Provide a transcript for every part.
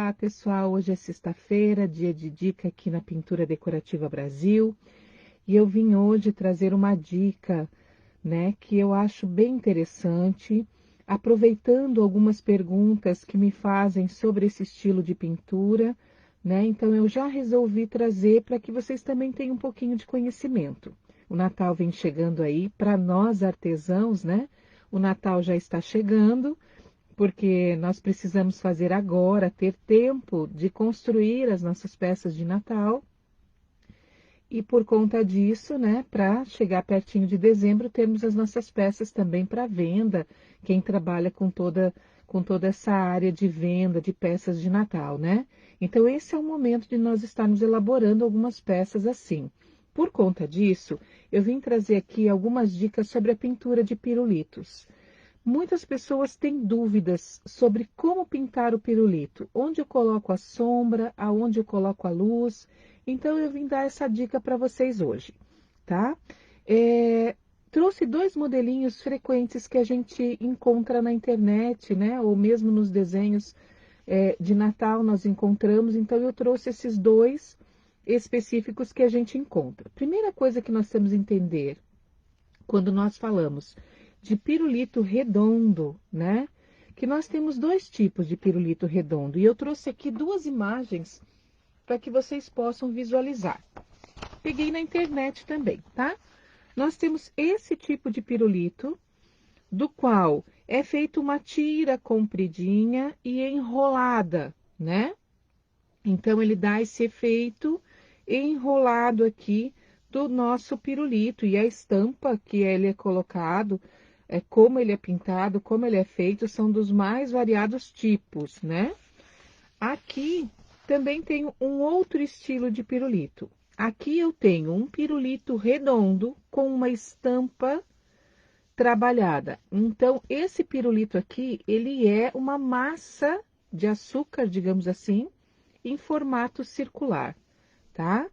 Olá, pessoal! Hoje é sexta-feira, dia de dica aqui na Pintura Decorativa Brasil. E eu vim hoje trazer uma dica, né, que eu acho bem interessante, aproveitando algumas perguntas que me fazem sobre esse estilo de pintura, né? Então eu já resolvi trazer para que vocês também tenham um pouquinho de conhecimento. O Natal vem chegando aí, para nós artesãos, né? O Natal já está chegando, porque nós precisamos fazer agora, ter tempo de construir as nossas peças de Natal. E por conta disso, né, para chegar pertinho de dezembro, termos as nossas peças também para venda, quem trabalha com toda essa área de venda de peças de Natal, né? Então, esse é o momento de nós estarmos elaborando algumas peças assim. Por conta disso, eu vim trazer aqui algumas dicas sobre a pintura de pirulitos. Muitas pessoas têm dúvidas sobre como pintar o pirulito, onde eu coloco a sombra, aonde eu coloco a luz. Então, eu vim dar essa dica para vocês hoje, tá? Trouxe dois modelinhos frequentes que a gente encontra na internet, né? Ou mesmo nos desenhos de Natal nós encontramos. Então, eu trouxe esses dois específicos que a gente encontra. Primeira coisa que nós temos que entender quando nós falamos de pirulito redondo, né? Que nós temos dois tipos de pirulito redondo. E eu trouxe aqui duas imagens para que vocês possam visualizar. Peguei na internet também, tá? Nós temos esse tipo de pirulito, do qual é feita uma tira compridinha e enrolada, né? Então, ele dá esse efeito enrolado aqui do nosso pirulito. E a estampa que ele é colocado, como ele é pintado, como ele é feito, são dos mais variados tipos, né? Aqui também tenho um outro estilo de pirulito. Aqui eu tenho um pirulito redondo com uma estampa trabalhada. Então, esse pirulito aqui, ele é uma massa de açúcar, digamos assim, em formato circular, tá?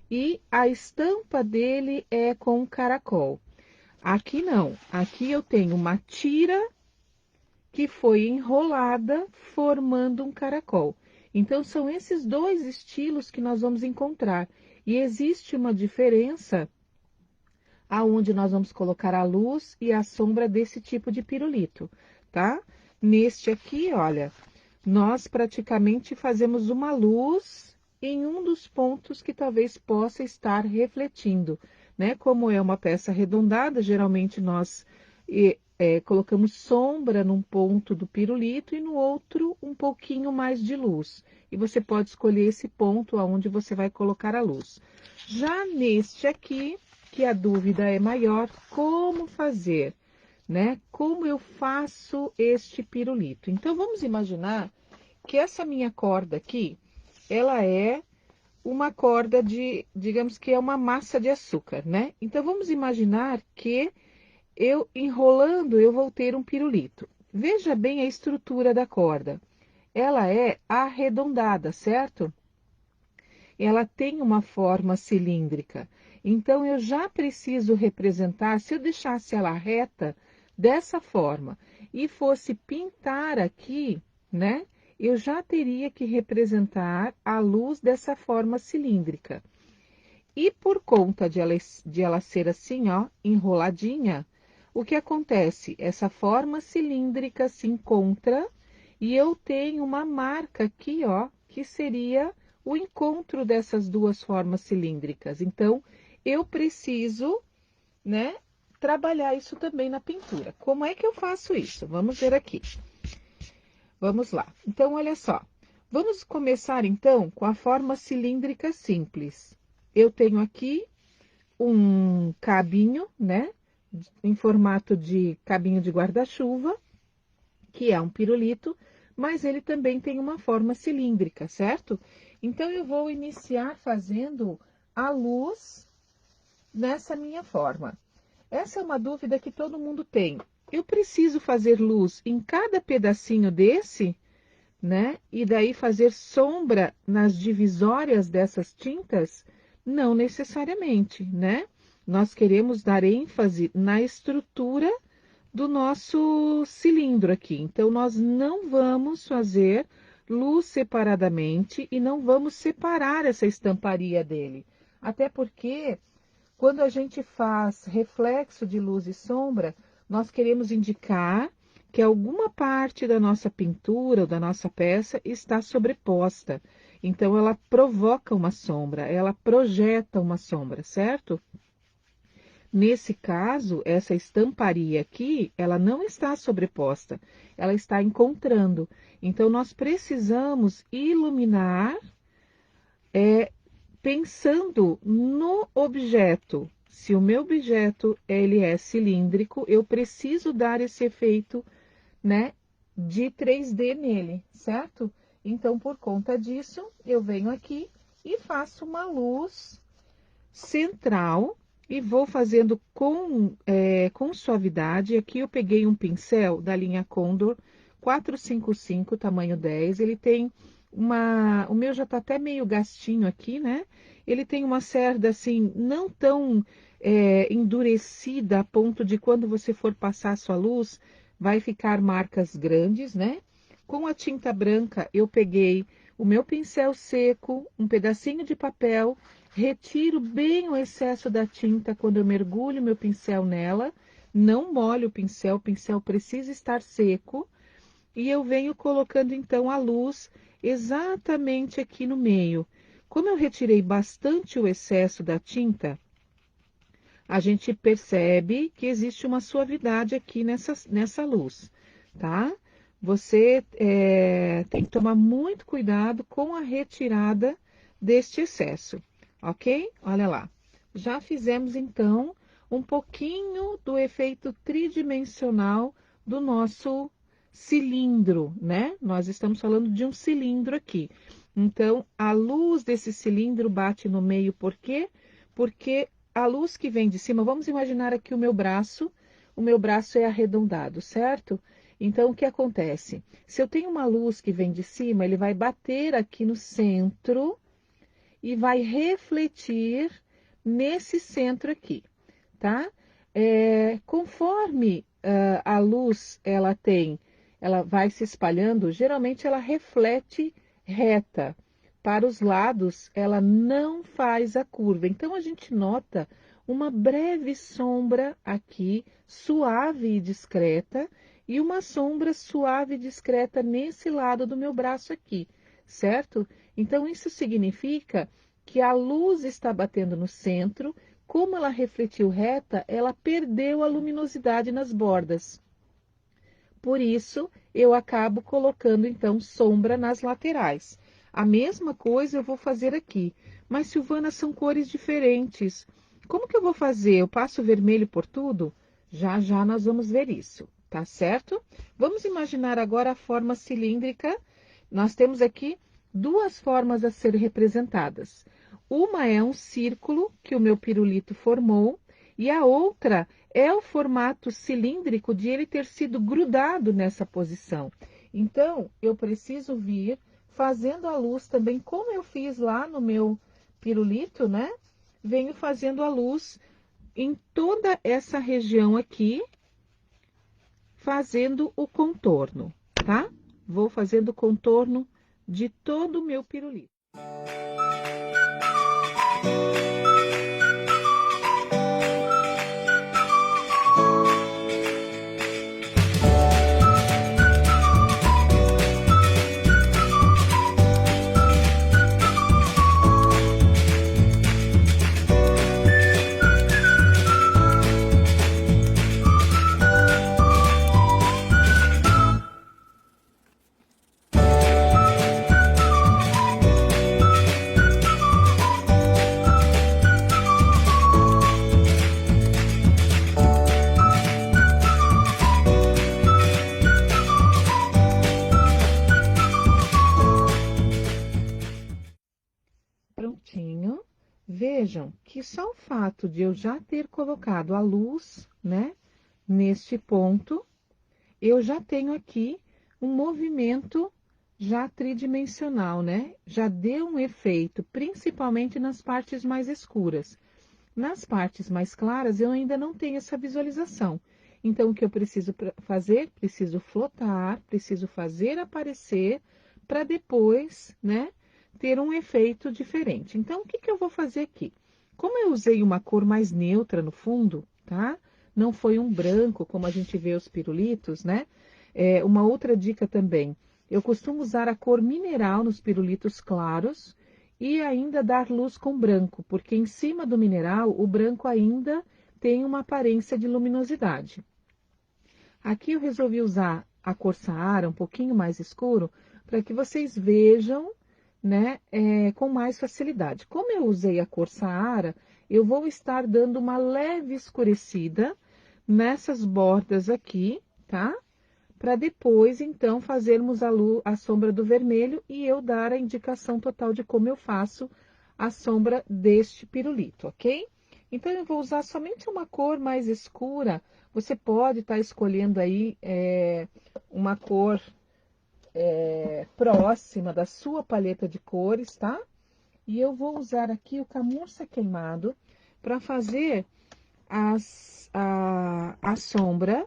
E a estampa dele é com caracol. Aqui não, aqui eu tenho uma tira que foi enrolada formando um caracol. Então, são esses dois estilos que nós vamos encontrar. E existe uma diferença aonde nós vamos colocar a luz e a sombra desse tipo de pirulito, tá? Neste aqui, olha, nós praticamente fazemos uma luz em um dos pontos que talvez possa estar refletindo, né? Como é uma peça arredondada, geralmente nós colocamos sombra num ponto do pirulito e no outro um pouquinho mais de luz. E você pode escolher esse ponto aonde você vai colocar a luz. Já neste aqui, que a dúvida é maior, como fazer, né? Como eu faço este pirulito? Então, vamos imaginar que essa minha corda aqui, ela é uma corda de, digamos que é uma massa de açúcar, né? Então, vamos imaginar que eu enrolando, eu vou ter um pirulito. Veja bem a estrutura da corda. Ela é arredondada, certo? Ela tem uma forma cilíndrica. Então, eu já preciso representar, se eu deixasse ela reta dessa forma e fosse pintar aqui, né? Eu já teria que representar a luz dessa forma cilíndrica. E por conta de ela ser assim, ó, enroladinha, o que acontece? Essa forma cilíndrica se encontra e eu tenho uma marca aqui, ó, que seria o encontro dessas duas formas cilíndricas. Então, eu preciso, né, trabalhar isso também na pintura. Como é que eu faço isso? Vamos ver aqui. Vamos lá. Então, olha só. Vamos começar, então, com a forma cilíndrica simples. Eu tenho aqui um cabinho, né, em formato de cabinho de guarda-chuva, que é um pirulito, mas ele também tem uma forma cilíndrica, certo? Então, eu vou iniciar fazendo a luz nessa minha forma. Essa é uma dúvida que todo mundo tem. Eu preciso fazer luz em cada pedacinho desse, né? E daí fazer sombra nas divisórias dessas tintas? Não necessariamente, né? Nós queremos dar ênfase na estrutura do nosso cilindro aqui. Então, nós não vamos fazer luz separadamente e não vamos separar essa estamparia dele. Até porque, quando a gente faz reflexo de luz e sombra, nós queremos indicar que alguma parte da nossa pintura ou da nossa peça está sobreposta. Então, ela provoca uma sombra, ela projeta uma sombra, certo? Nesse caso, essa estamparia aqui, ela não está sobreposta, ela está encontrando. Então, nós precisamos iluminar, pensando no objeto. Se o meu objeto ele é cilíndrico, eu preciso dar esse efeito, né, de 3D nele, certo? Então, por conta disso, eu venho aqui e faço uma luz central e vou fazendo com suavidade. Aqui eu peguei um pincel da linha Condor 455, tamanho 10. Ele tem o meu já tá até meio gastinho aqui, né? Ele tem uma cerda assim, não tão endurecida a ponto de quando você for passar a sua luz, vai ficar marcas grandes, né? Com a tinta branca, eu peguei o meu pincel seco, um pedacinho de papel, retiro bem o excesso da tinta quando eu mergulho meu pincel nela, não molho o pincel precisa estar seco, e eu venho colocando então a luz exatamente aqui no meio. Como eu retirei bastante o excesso da tinta, a gente percebe que existe uma suavidade aqui nessa luz, tá? Você tem que tomar muito cuidado com a retirada deste excesso, ok? Olha lá. Já fizemos, então, um pouquinho do efeito tridimensional do nosso cilindro, né? Nós estamos falando de um cilindro aqui. Então, a luz desse cilindro bate no meio, por quê? Porque a luz que vem de cima, vamos imaginar aqui o meu braço é arredondado, certo? Então, o que acontece? Se eu tenho uma luz que vem de cima, ele vai bater aqui no centro e vai refletir nesse centro aqui, tá? Conforme a luz ela vai se espalhando, geralmente ela reflete reta. Para os lados, ela não faz a curva. Então, a gente nota uma breve sombra aqui, suave e discreta, e uma sombra suave e discreta nesse lado do meu braço aqui, certo? Então, isso significa que a luz está batendo no centro, como ela refletiu reta, ela perdeu a luminosidade nas bordas. Por isso, eu acabo colocando, então, sombra nas laterais. A mesma coisa eu vou fazer aqui. Mas, Silvana, são cores diferentes. Como que eu vou fazer? Eu passo vermelho por tudo? Já já nós vamos ver isso, tá certo? Vamos imaginar agora a forma cilíndrica. Nós temos aqui duas formas a ser representadas. Uma é um círculo que o meu pirulito formou e a outra é o formato cilíndrico de ele ter sido grudado nessa posição. Então, eu preciso vir fazendo a luz também, como eu fiz lá no meu pirulito, né? Venho fazendo a luz em toda essa região aqui, fazendo o contorno, tá? Vou fazendo o contorno de todo o meu pirulito. Prontinho. Vejam que só o fato de eu já ter colocado a luz, né, neste ponto, eu já tenho aqui um movimento já tridimensional, né? Já deu um efeito, principalmente nas partes mais escuras. Nas partes mais claras, eu ainda não tenho essa visualização. Então, o que eu preciso fazer? Preciso flotar, preciso fazer aparecer para depois, né, ter um efeito diferente. Então, o que que eu vou fazer aqui? Como eu usei uma cor mais neutra no fundo, tá? Não foi um branco, como a gente vê os pirulitos, né? Uma outra dica também, eu costumo usar a cor mineral nos pirulitos claros e ainda dar luz com branco, porque em cima do mineral, o branco ainda tem uma aparência de luminosidade. Aqui eu resolvi usar a cor Saara, um pouquinho mais escuro, para que vocês vejam, né, com mais facilidade. Como eu usei a cor Saara, eu vou estar dando uma leve escurecida nessas bordas aqui, tá? Para depois, então, fazermos a sombra do vermelho e eu dar a indicação total de como eu faço a sombra deste pirulito, ok? Então, eu vou usar somente uma cor mais escura. Você pode estar escolhendo aí uma cor próxima da sua paleta de cores, tá? E eu vou usar aqui o camurça queimado para fazer a sombra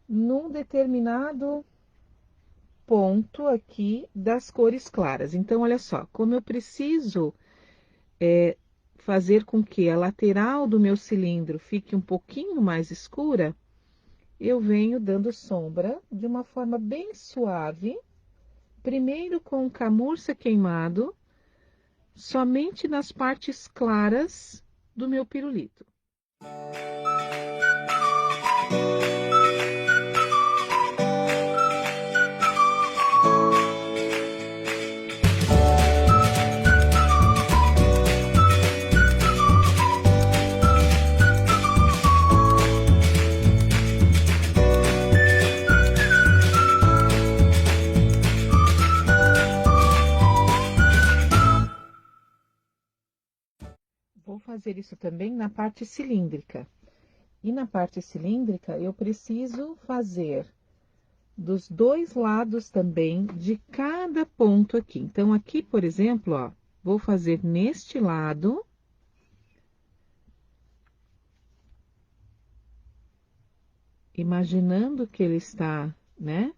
num determinado ponto aqui das cores claras. Então, olha só, como eu preciso fazer com que a lateral do meu cilindro fique um pouquinho mais escura, eu venho dando sombra de uma forma bem suave, primeiro com o camurça queimado, somente nas partes claras do meu pirulito. Vou fazer isso também na parte cilíndrica. E na parte cilíndrica, eu preciso fazer dos dois lados também de cada ponto aqui. Então, aqui, por exemplo, ó, vou fazer neste lado. Imaginando que ele está, né?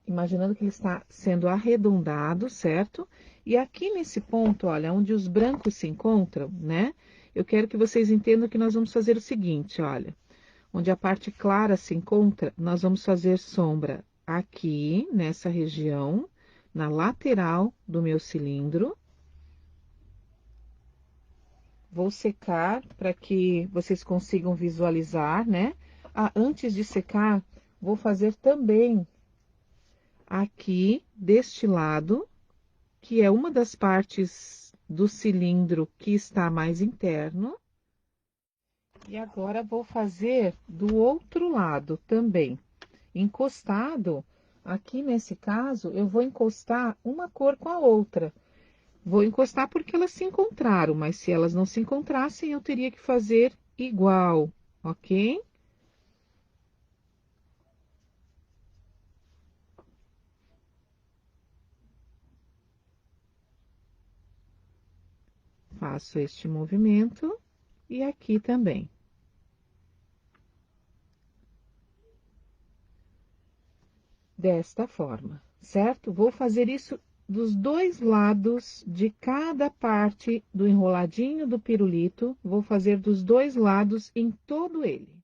Imaginando que ele está sendo arredondado, certo? E aqui nesse ponto, olha, onde os brancos se encontram, né? Eu quero que vocês entendam que nós vamos fazer o seguinte, olha. Onde a parte clara se encontra, nós vamos fazer sombra aqui, nessa região, na lateral do meu cilindro. Vou secar para que vocês consigam visualizar, né? Ah, antes de secar, vou fazer também aqui deste lado, que é uma das partes do cilindro que está mais interno. E agora vou fazer do outro lado também. Encostado, aqui nesse caso, eu vou encostar uma cor com a outra. Vou encostar porque elas se encontraram, mas se elas não se encontrassem, eu teria que fazer igual, ok? Faço este movimento e aqui também. Desta forma, certo? Vou fazer isso dos dois lados de cada parte do enroladinho do pirulito. Vou fazer dos dois lados em todo ele.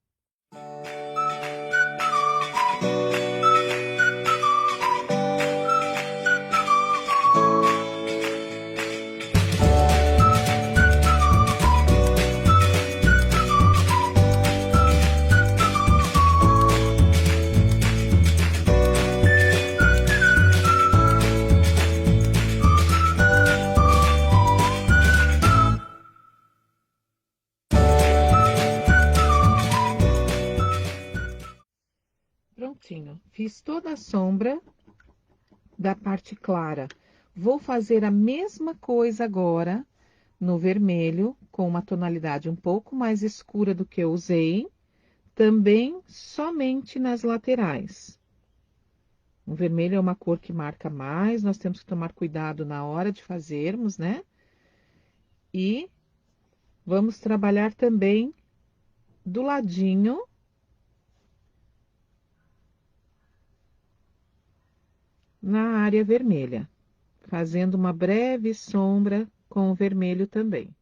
Prontinho, fiz toda a sombra da parte clara. Vou fazer a mesma coisa agora no vermelho, com uma tonalidade um pouco mais escura do que eu usei, também somente nas laterais. O vermelho é uma cor que marca mais, nós temos que tomar cuidado na hora de fazermos, né? E vamos trabalhar também do ladinho na área vermelha, fazendo uma breve sombra com o vermelho também.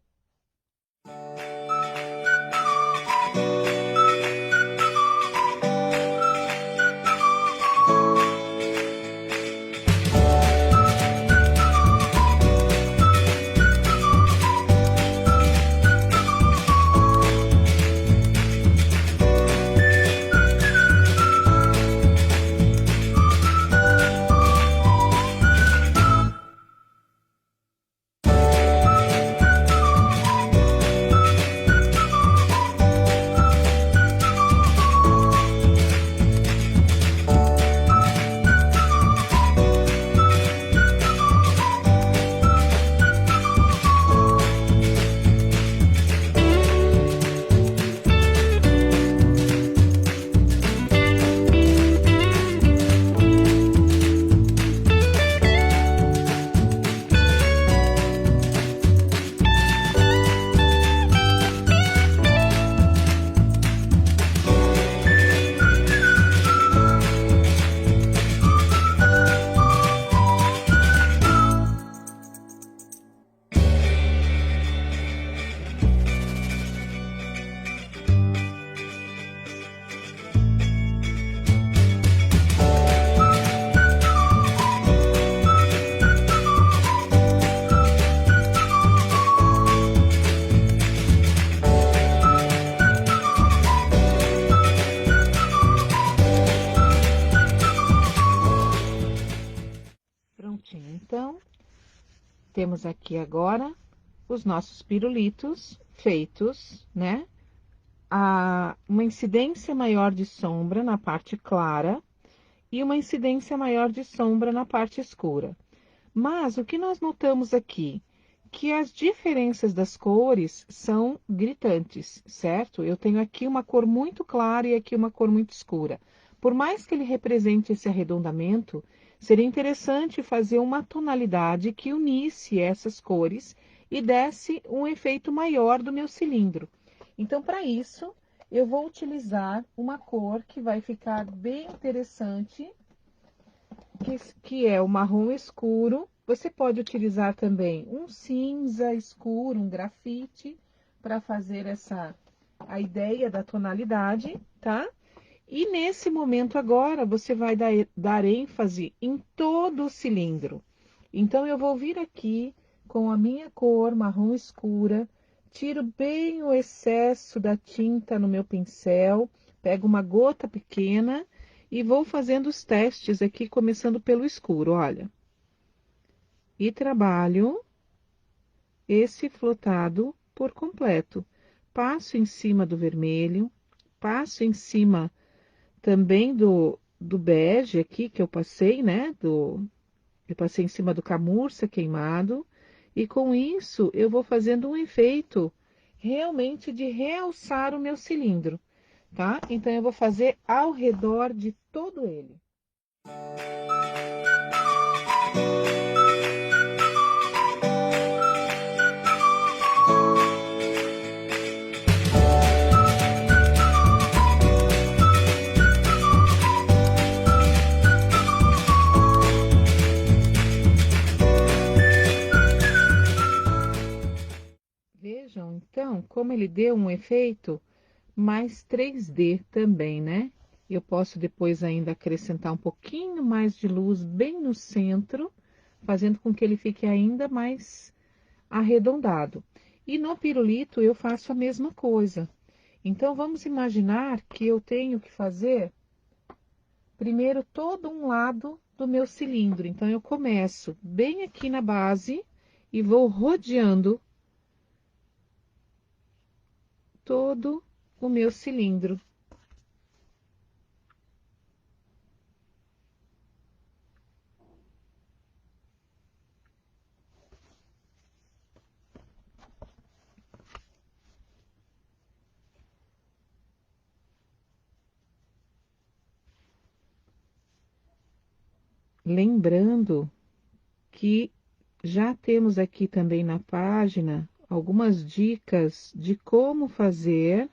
Prontinho, então, temos aqui agora os nossos pirulitos feitos, né? Uma incidência maior de sombra na parte clara e uma incidência maior de sombra na parte escura. Mas o que nós notamos aqui? Que as diferenças das cores são gritantes, certo? Eu tenho aqui uma cor muito clara e aqui uma cor muito escura. Por mais que ele represente esse arredondamento, seria interessante fazer uma tonalidade que unisse essas cores e desse um efeito maior do meu cilindro. Então, para isso, eu vou utilizar uma cor que vai ficar bem interessante, que é o marrom escuro. Você pode utilizar também um cinza escuro, um grafite, para fazer a ideia da tonalidade, tá? E nesse momento agora, você vai dar ênfase em todo o cilindro. Então, eu vou vir aqui com a minha cor marrom escura, tiro bem o excesso da tinta no meu pincel, pego uma gota pequena e vou fazendo os testes aqui, começando pelo escuro, olha. E trabalho esse flotado por completo. Passo em cima do vermelho, passo em cima também do bege aqui que eu passei, né? Eu passei em cima do camurça queimado. E com isso eu vou fazendo um efeito realmente de realçar o meu cilindro, tá? Então eu vou fazer ao redor de todo ele. Vejam, então, como ele deu um efeito mais 3D também, né? Eu posso depois ainda acrescentar um pouquinho mais de luz bem no centro, fazendo com que ele fique ainda mais arredondado. E no pirulito eu faço a mesma coisa. Então, vamos imaginar que eu tenho que fazer primeiro todo um lado do meu cilindro. Então, eu começo bem aqui na base e vou rodeando todo o meu cilindro. Lembrando que já temos aqui também na página algumas dicas de como fazer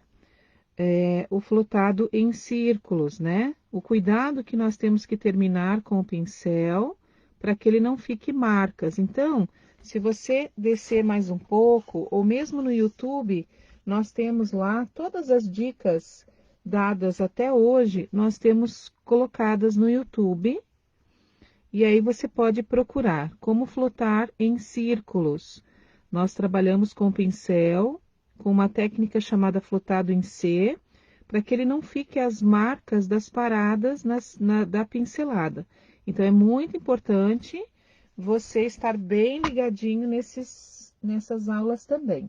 o flotado em círculos, né? O cuidado que nós temos que terminar com o pincel para que ele não fique marcas. Então, se você descer mais um pouco, ou mesmo no YouTube, nós temos lá todas as dicas dadas até hoje, nós temos colocadas no YouTube. E aí você pode procurar como flotar em círculos. Nós trabalhamos com pincel, com uma técnica chamada flotado em C, para que ele não fique as marcas das paradas da pincelada. Então, é muito importante você estar bem ligadinho nessas aulas também.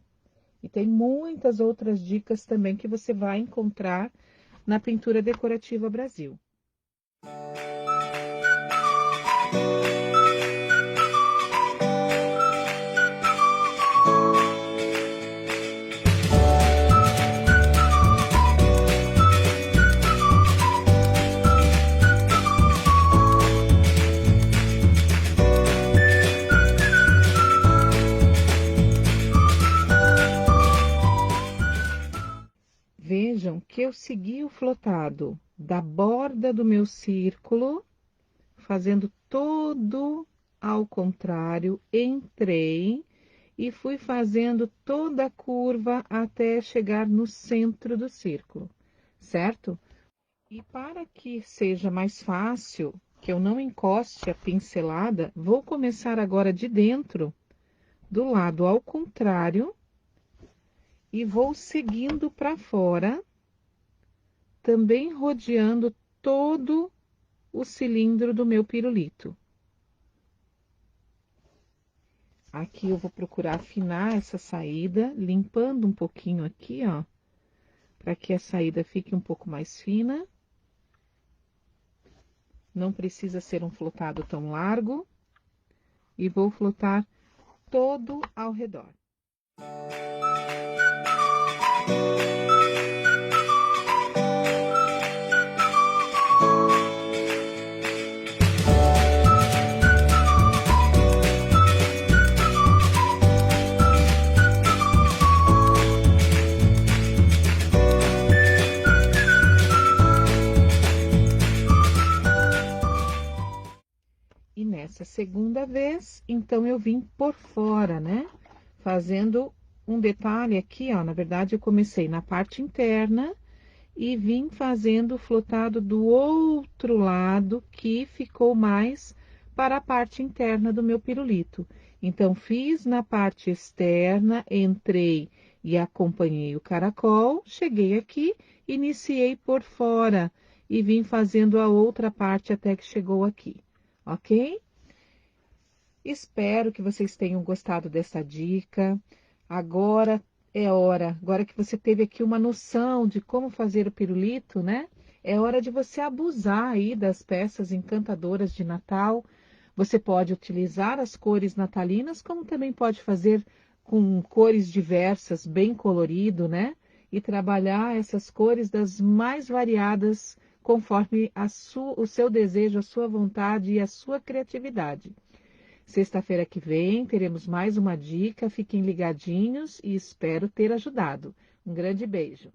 E tem muitas outras dicas também que você vai encontrar na Pintura Decorativa Brasil. Vejam que eu segui o flotado da borda do meu círculo, fazendo todo ao contrário, entrei e fui fazendo toda a curva até chegar no centro do círculo, certo? E para que seja mais fácil, que eu não encoste a pincelada, vou começar agora de dentro, do lado ao contrário, e vou seguindo para fora, também rodeando todo o cilindro do meu pirulito. Aqui eu vou procurar afinar essa saída, limpando um pouquinho aqui, ó, para que a saída fique um pouco mais fina. Não precisa ser um flotado tão largo. E vou flotar todo ao redor. E nessa segunda vez, então, eu vim por fora, né? Fazendo um detalhe aqui, ó. Na verdade, eu comecei na parte interna e vim fazendo o flotado do outro lado, que ficou mais para a parte interna do meu pirulito. Então, fiz na parte externa, entrei e acompanhei o caracol, cheguei aqui, iniciei por fora e vim fazendo a outra parte até que chegou aqui. Ok? Espero que vocês tenham gostado dessa dica. Agora é hora, agora que você teve aqui uma noção de como fazer o pirulito, né? É hora de você abusar aí das peças encantadoras de Natal. Você pode utilizar as cores natalinas, como também pode fazer com cores diversas, bem colorido, né? E trabalhar essas cores das mais variadas, conforme o seu desejo, a sua vontade e a sua criatividade. Sexta-feira que vem teremos mais uma dica, fiquem ligadinhos e espero ter ajudado. Um grande beijo!